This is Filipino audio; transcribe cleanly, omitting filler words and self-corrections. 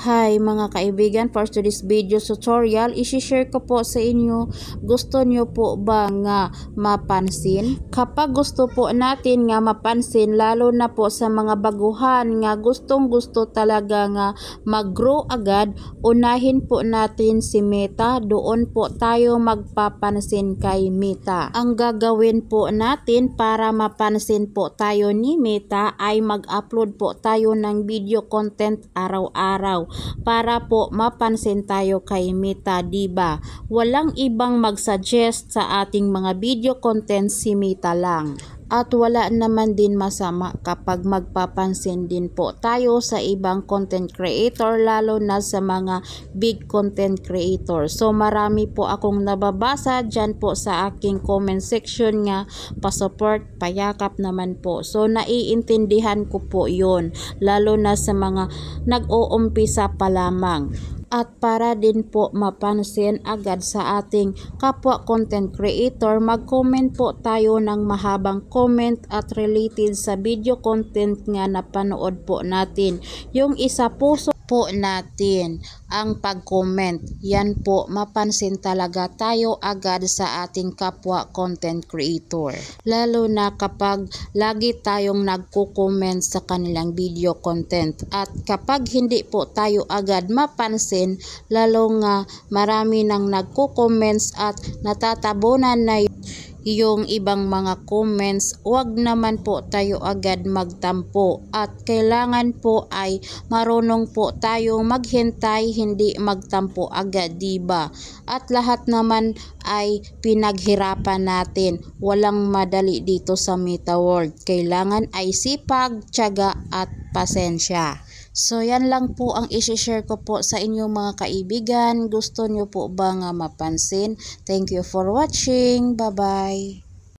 Hi mga kaibigan, for today's video tutorial, isi-share ko po sa inyo, gusto nyo po ba nga mapansin? Kapag gusto po natin nga mapansin, lalo na po sa mga baguhan nga gustong gusto talaga nga mag-grow agad, unahin po natin si Meta, doon po tayo magpapansin kay Meta. Ang gagawin po natin para mapansin po tayo ni Meta ay mag-upload po tayo ng video content araw-araw para po mapansin tayo kay Meta, diba? Walang ibang mag-suggest sa ating mga video content, si Meta lang. At wala naman din masama kapag magpapansin din po tayo sa ibang content creator, lalo na sa mga big content creator. So marami po akong nababasa dyan po sa aking comment section nga pa-support, payakap naman po. So naiintindihan ko po yun, lalo na sa mga nag-uumpisa pa lamang. At para din po mapansin agad sa ating kapwa content creator, mag-comment po tayo ng mahabang comment at related sa video content nga napanood po natin. Yung isa puso po natin ang pag-comment. Yan po, mapansin talaga tayo agad sa ating kapwa content creator. Lalo na kapag lagi tayong nagko-comment sa kanilang video content. At kapag hindi po tayo agad mapansin, lalo nga marami nang nagko-comments at natatabunan na yung ibang mga comments, wag naman po tayo agad magtampo at kailangan po ay marunong po tayong maghintay, hindi magtampo agad, diba? At lahat naman ay pinaghirapan natin, walang madali dito sa Meta World, kailangan ay sipag, tiyaga at pasensya. So yan lang po ang isi-share ko po sa inyong mga kaibigan. Gusto nyo po ba nga mapansin? Thank you for watching. Bye bye.